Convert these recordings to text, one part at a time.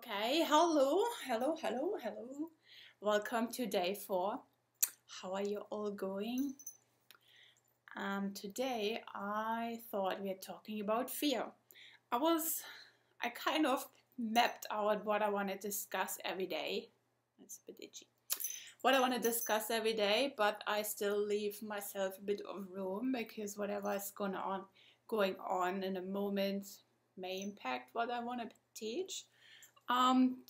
Okay, hello. Welcome to day 4. How are you all going? Today I thought we are talking about fear. I kind of mapped out what I want to discuss every day. That's a bit itchy. What I want to discuss every day, but I still leave myself a bit of room because whatever is going on in a moment may impact what I want to teach.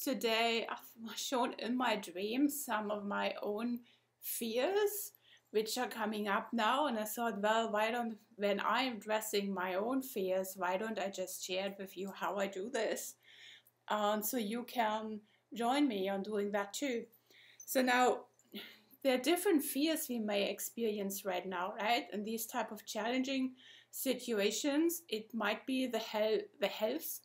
Today I've shown in my dreams some of my own fears which are coming up now, and I thought, well, when I'm addressing my own fears, why don't I just share it with you how I do this? So you can join me on doing that too. So now there are different fears we may experience right now, right? In these type of challenging situations, it might be the health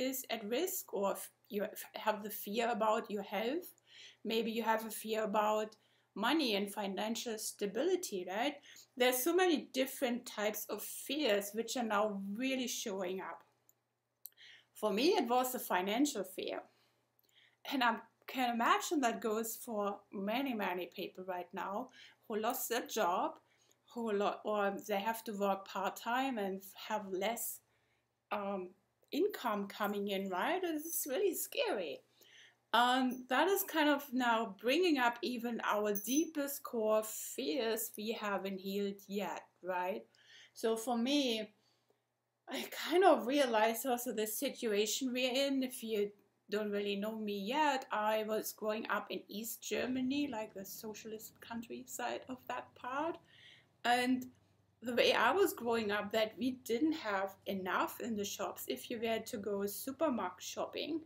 is at risk, or if you have the fear about your health. Maybe you have a fear about money and financial stability, right? There's so many different types of fears which are now really showing up. For me, it was the financial fear. And I can imagine that goes for many people right now who lost their job, or they have to work part-time and have less income coming in, right? It's really scary. That is kind of now bringing up even our deepest core fears we haven't healed yet, right? So for me, I kind of realized also the situation we're in. If you don't really know me yet, I was growing up in East Germany, like the socialist countryside of that part. And the way I was growing up, that we didn't have enough in the shops. If you were to go supermarket shopping,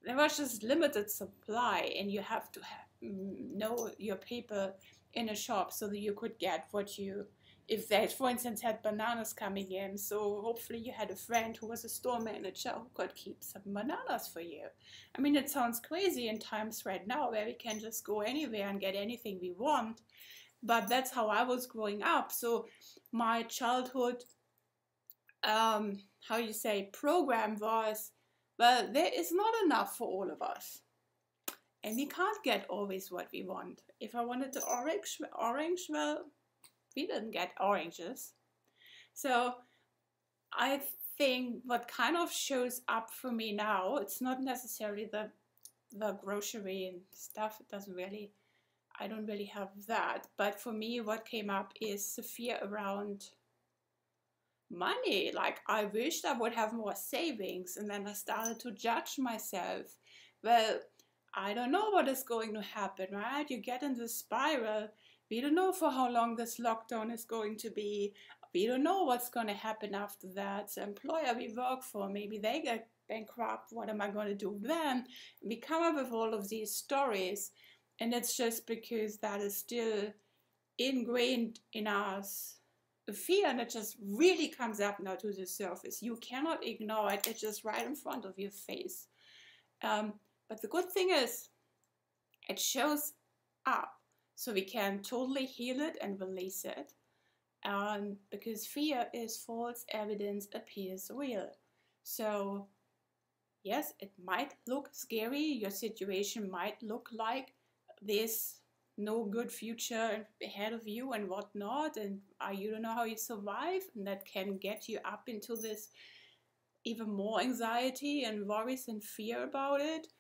there was just limited supply, and you have to know your people in a shop so that you could get what you, if they, for instance, had bananas coming in, so hopefully you had a friend who was a store manager who could keep some bananas for you. I mean, it sounds crazy in times right now where we can just go anywhere and get anything we want. But that's how I was growing up. So my childhood, program was, well, there is not enough for all of us. And we can't get always what we want. If I wanted the orange, well, we didn't get oranges. So I think what kind of shows up for me now, it's not necessarily the grocery and stuff. It doesn't really, I don't really have that. But for me, what came up is the fear around money. Like, I wished I would have more savings, and then I started to judge myself. Well, I don't know what is going to happen, right? You get in this spiral. We don't know for how long this lockdown is going to be. We don't know what's going to happen after that. The employer we work for, maybe they get bankrupt. What am I going to do then? We come up with all of these stories. And it's just because that is still ingrained in us, a fear, and it just really comes up now to the surface. You cannot ignore it. It's just right in front of your face. But the good thing is, it shows up, so we can totally heal it and release it. Because fear is false evidence appears real. So yes, it might look scary. Your situation might look like there's no good future ahead of you and whatnot, and you don't know how you survive, and that can get you up into this even more anxiety and worries and fear about it.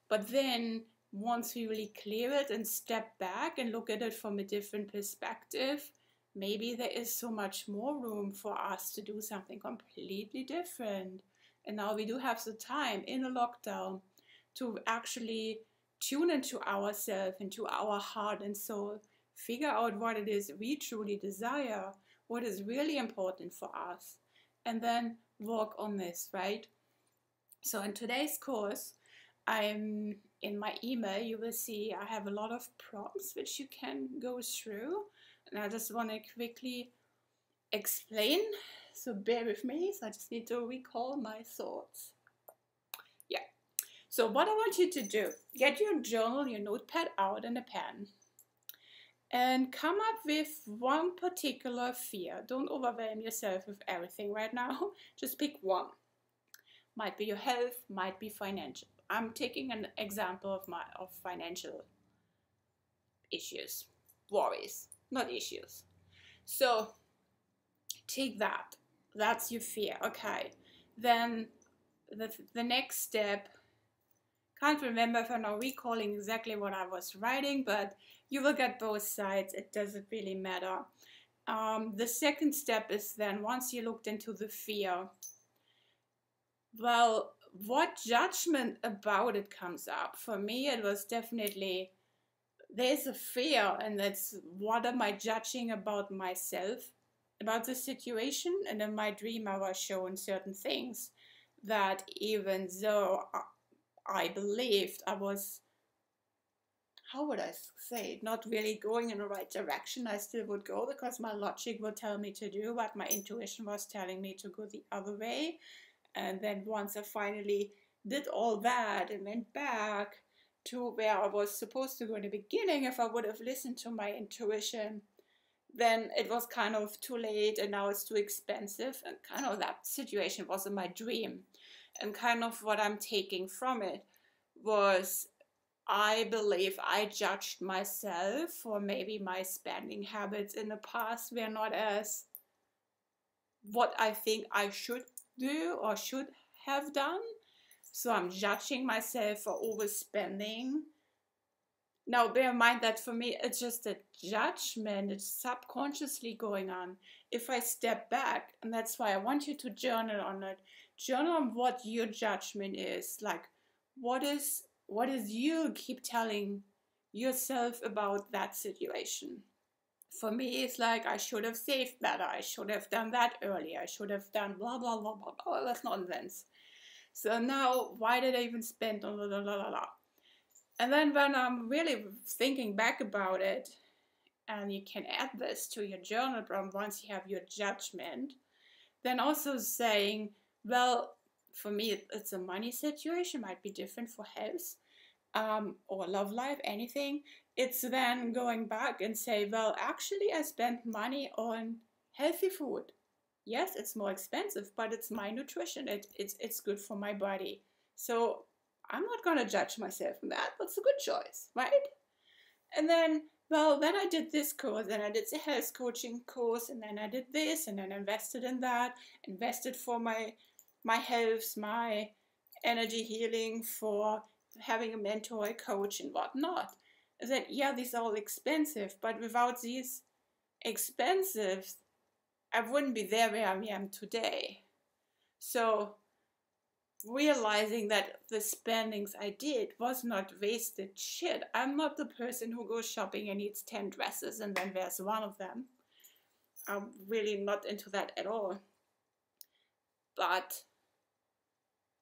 But then once we really clear it and step back and look at it from a different perspective, maybe there is so much more room for us to do something completely different. And now we do have the time in a lockdown to actually tune into ourselves, into our heart and soul, figure out what it is we truly desire, what is really important for us, and then work on this, right? So in today's course, in my email, you will see I have a lot of prompts which you can go through, and I just want to quickly explain, so bear with me. So I just need to recall my thoughts. So what I want you to do, get your journal, your notepad out, and a pen, and come up with one particular fear. Don't overwhelm yourself with everything right now. Just pick one. might be your health, might be financial. I'm taking an example of financial issues, worries, not issues. So take that. That's your fear. Okay. Then the next step, can't remember if I'm now recalling exactly what I was writing, but you will get both sides. It doesn't really matter. The second step is then, once you looked into the fear, well, what judgment about it comes up? For me, it was definitely, there's a fear, and that's, what am I judging about myself, about the situation? And in my dream, I was shown certain things that, even though I believed I was, how would I say, not really going in the right direction, I still would go, because my logic would tell me to do, but my intuition was telling me to go the other way. And then once I finally did all that and went back to where I was supposed to go in the beginning, if I would have listened to my intuition, then it was kind of too late, and now it's too expensive. And kind of that situation was in my dream. And kind of what I'm taking from it was, I believe I judged myself for maybe my spending habits in the past were not as what I think I should do or should have done. So I'm judging myself for overspending. Now, bear in mind that for me, it's just a judgment. It's subconsciously going on. If I step back, and that's why I want you to journal on it. Journal on what your judgment is. Like, what is you keep telling yourself about that situation? For me, it's like, I should have saved better. I should have done that earlier. I should have done blah, blah, blah, blah. Oh, that's nonsense. So now, why did I even spend on blah, blah, blah, blah? And then when I'm really thinking back about it, and you can add this to your journal prompt once you have your judgment, then also saying, well, for me, it's a money situation, might be different for health, or love life, anything. It's then going back and say, well, actually, I spent money on healthy food. Yes, it's more expensive, but it's my nutrition. It's good for my body. So I'm not going to judge myself on that. That's a good choice, right? And then, well, then I did this course, and I did the health coaching course, and then I did this, and then invested in that, invested for my health, my energy healing, for having a mentor, a coach, and whatnot. I said, yeah, these are all expensive, but without these expensive, I wouldn't be there where I am today. So realizing that the spendings I did was not wasted shit. I'm not the person who goes shopping and needs 10 dresses and then wears one of them. I'm really not into that at all. But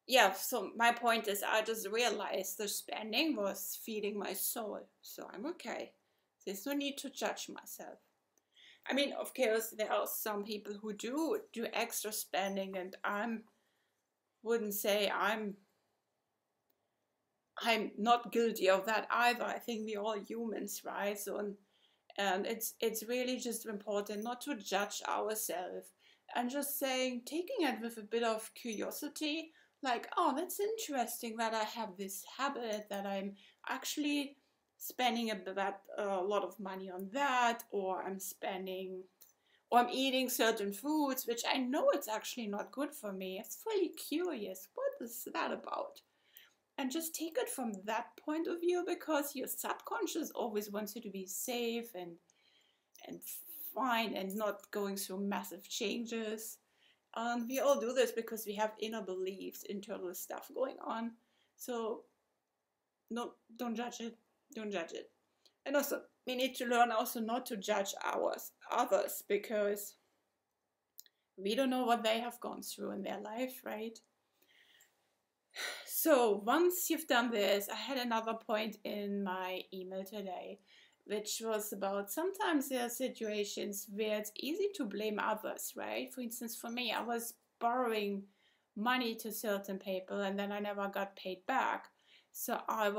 yeah, so my point is, I just realized the spending was feeding my soul. So I'm okay. There's no need to judge myself. I mean, of course, there are some people who do extra spending, and wouldn't say I'm not guilty of that either. I think we're all humans, right? So, and it's really just important not to judge ourselves, and just saying, taking it with a bit of curiosity, like, oh, that's interesting that I have this habit, that I'm actually spending a lot of money on that, or I'm eating certain foods which I know it's actually not good for me. It's really curious. What is that about? And just take it from that point of view, because your subconscious always wants you to be safe and fine and not going through massive changes. And we all do this because we have inner beliefs, internal stuff going on. So no, don't judge it. Don't judge it. And also, we need to learn also not to judge others, because we don't know what they have gone through in their life, right? So once you've done this, I had another point in my email today, which was about, sometimes there are situations where it's easy to blame others, right? For instance, for me, I was borrowing money to certain people, and then I never got paid back. So I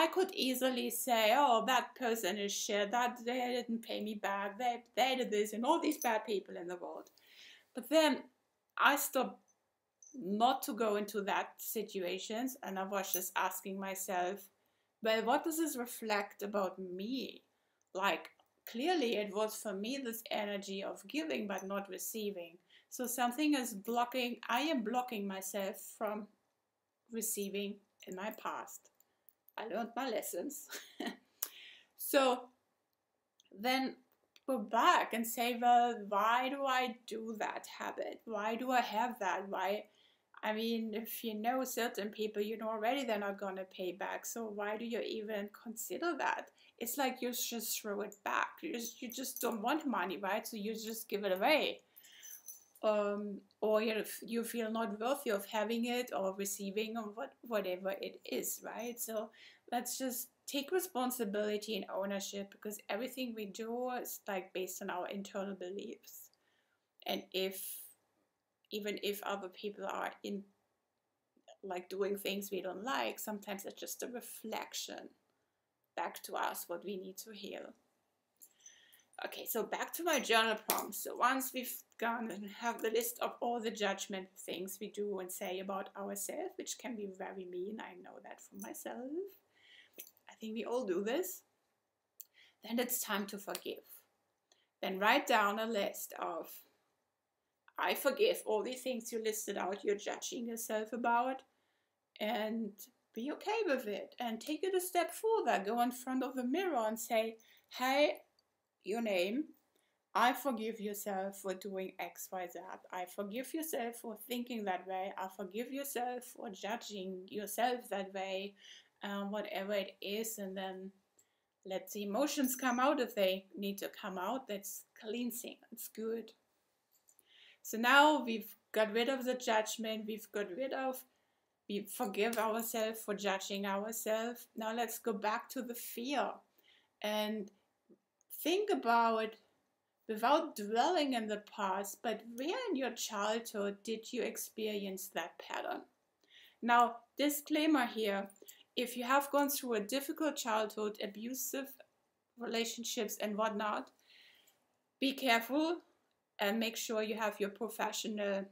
could easily say, oh, that person is shit, that they didn't pay me back, they did this, and all these bad people in the world. But then I stopped not to go into that situations, and I was just asking myself, well, what does this reflect about me? Like, clearly it was for me this energy of giving but not receiving. So something is blocking, I am blocking myself from receiving in my past. I learned my lessons. So then go back and say, well, why do I do that habit? Why do I have that? Why? I mean, if you know certain people, you know already they're not going to pay back. So why do you even consider that? It's like you just throw it back. You just don't want money, right? So you just give it away. Or you feel not worthy of having it or receiving or whatever it is, right? So let's just take responsibility and ownership, because everything we do is like based on our internal beliefs. And even if other people are in like doing things we don't like, sometimes it's just a reflection back to us what we need to heal. Okay, so back to my journal prompts. So once we've gone and have the list of all the judgment things we do and say about ourselves, which can be very mean, I know that for myself. I think we all do this. Then it's time to forgive. Then write down a list of, I forgive all the things you listed out you're judging yourself about, and be okay with it. And take it a step further. Go in front of the mirror and say, hey, your name, I forgive yourself for doing X, Y, Z. I forgive yourself for thinking that way. I forgive yourself for judging yourself that way, whatever it is. And then let the emotions come out if they need to come out. That's cleansing. It's good. So now we've got rid of the judgment. We forgive ourselves for judging ourselves. Now let's go back to the fear and think about, without dwelling in the past, but where in your childhood did you experience that pattern? Now, disclaimer here, if you have gone through a difficult childhood, abusive relationships and whatnot, be careful and make sure you have your professional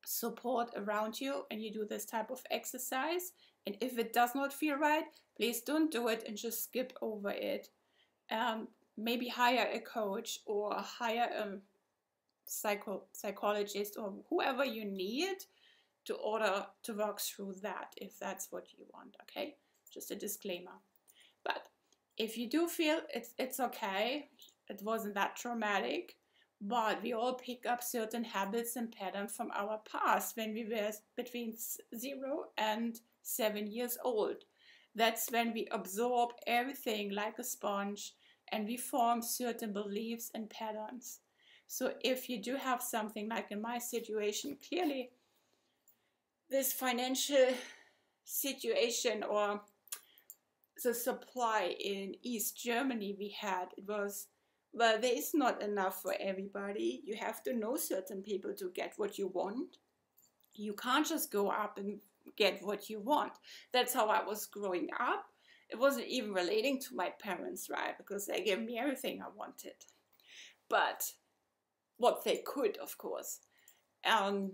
support around you and you do this type of exercise. And if it does not feel right, please don't do it and just skip over it. Maybe hire a coach or hire a psychologist or whoever you need to order to work through that, if that's what you want. Okay, just a disclaimer. But if you do feel it's okay, it wasn't that traumatic, but we all pick up certain habits and patterns from our past when we were between 0 and 7 years old. That's when we absorb everything like a sponge, and we form certain beliefs and patterns. So if you do have something like in my situation, clearly this financial situation or the supply in East Germany we had, it was, well, there is not enough for everybody. You have to know certain people to get what you want. You can't just go up and get what you want. That's how I was growing up. It wasn't even relating to my parents, right? Because they gave me everything I wanted. But what they could, of course. And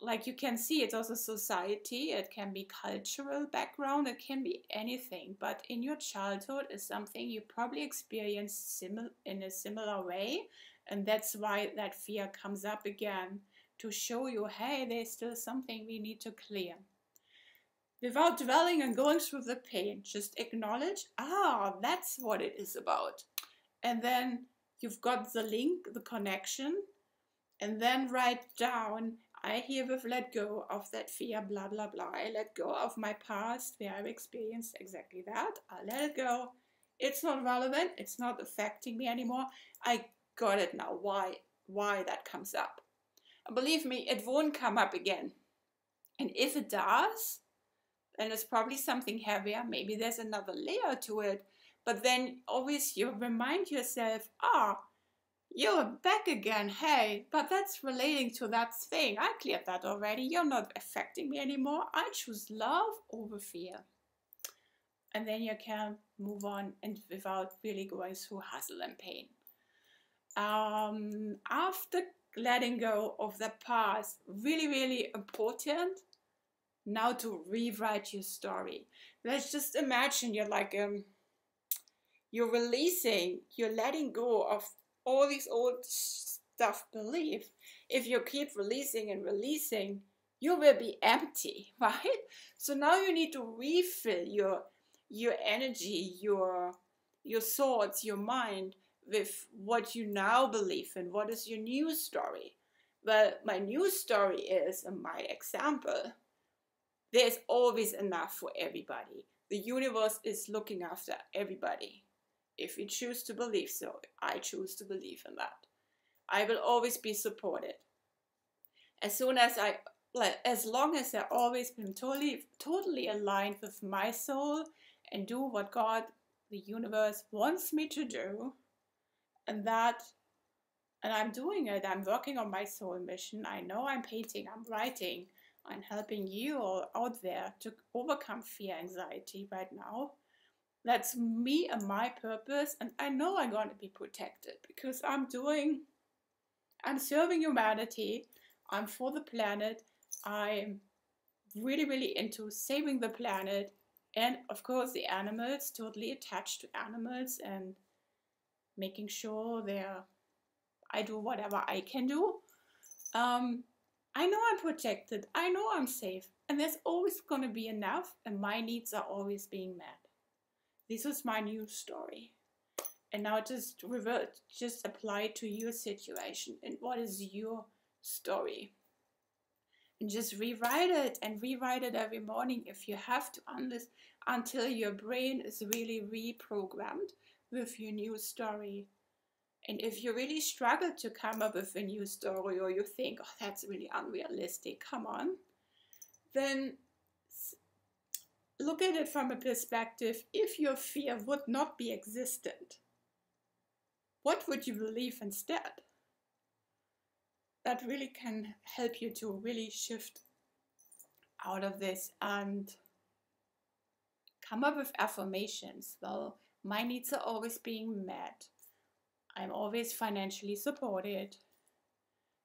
like you can see, it's also society. It can be cultural background. It can be anything. But in your childhood is something you probably experienced in a similar way. And that's why that fear comes up again, to show you, hey, there's still something we need to clear. Without dwelling and going through the pain, just acknowledge, that's what it is about. And then you've got the link, the connection, and then write down, I herewith let go of that fear, blah, blah, blah. I let go of my past where I've experienced exactly that. I let it go. It's not relevant. It's not affecting me anymore. I got it now. Why that comes up. And believe me, it won't come up again. And if it does, and it's probably something heavier, maybe there's another layer to it, but then always you remind yourself, you're back again, hey, but that's relating to that thing. I cleared that already. You're not affecting me anymore. I choose love over fear. And then you can move on and without really going through hustle and pain. After letting go of the past, really, really important. Now to rewrite your story. Let's just imagine you're like, you're releasing, you're letting go of all these old stuff belief. If you keep releasing and releasing, you will be empty, right? So now you need to refill your energy, your thoughts, your mind with what you now believe in. What is your new story? Well, my new story is, in my example, there's always enough for everybody. The universe is looking after everybody. If you choose to believe so, I choose to believe in that. I will always be supported. As long as I always been totally aligned with my soul and do what God, the universe, wants me to do, and I'm doing it. I'm working on my soul mission. I know I'm painting, I'm writing, I'm helping you all out there to overcome fear, anxiety right now. That's me and my purpose, and I know I'm going to be protected because I'm serving humanity. I'm for the planet. I'm really, really into saving the planet, and of course the animals, totally attached to animals and making sure I do whatever I can do. I know I'm protected. I know I'm safe, and there's always going to be enough, and my needs are always being met. This is my new story. And now just apply to your situation and what is your story. And just rewrite it every morning if you have to, until your brain is really reprogrammed with your new story. And if you really struggle to come up with a new story, or you think, oh, that's really unrealistic, come on, then look at it from a perspective, if your fear would not be existent, what would you believe instead? That really can help you to really shift out of this and come up with affirmations. Well, my needs are always being met. I'm always financially supported.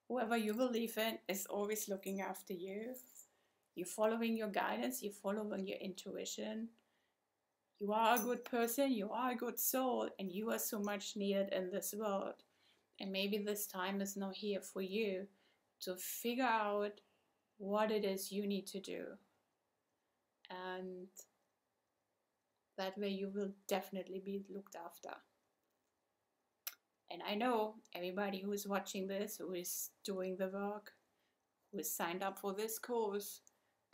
Whoever you believe in is always looking after you. You're following your guidance, you're following your intuition. You are a good person, you are a good soul, and you are so much needed in this world. And maybe this time is now here for you to figure out what it is you need to do. And that way you will definitely be looked after. And I know everybody who is watching this, who is doing the work, who is signed up for this course,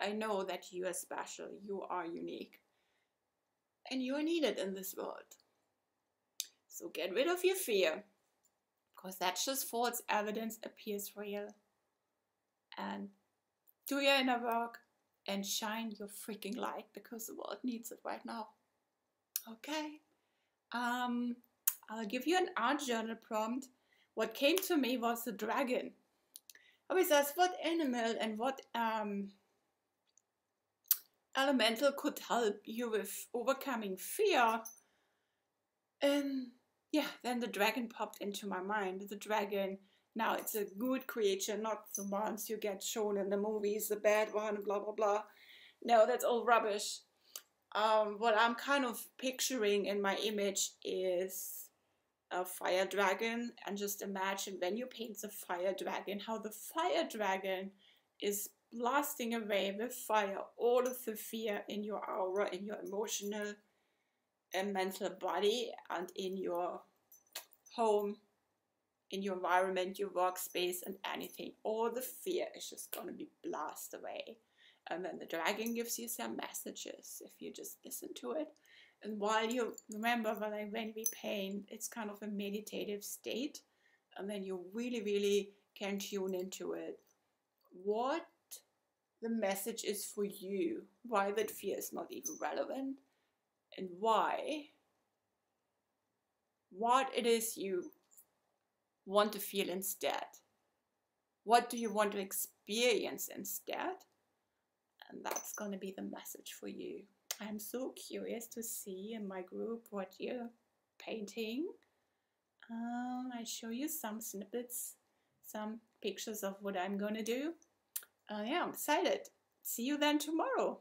I know that you are special, you are unique, and you are needed in this world. So get rid of your fear, because that's just false evidence appears real. And do your inner work and shine your freaking light, because the world needs it right now. Okay. I'll give you an art journal prompt. What came to me was the dragon. I always asked what animal and what elemental could help you with overcoming fear. And yeah, then the dragon popped into my mind. The dragon, now it's a good creature, not the ones you get shown in the movies, the bad one, blah, blah, blah. No, that's all rubbish. What I'm kind of picturing in my image is a fire dragon, and just imagine when you paint the fire dragon, how the fire dragon is blasting away with fire all of the fear in your aura, in your emotional and mental body, and in your home, in your environment, your workspace, and anything. All the fear is just going to be blasted away. And then the dragon gives you some messages if you just listen to it. And while you remember, when we paint, it's kind of a meditative state, and then you really, really can tune into it. What the message is for you, why that fear is not even relevant, and why, what it is you want to feel instead. What do you want to experience instead? And that's going to be the message for you. I'm so curious to see in my group what you're painting. I show you some snippets some pictures of what I'm gonna do. Yeah, I'm excited. See you then tomorrow.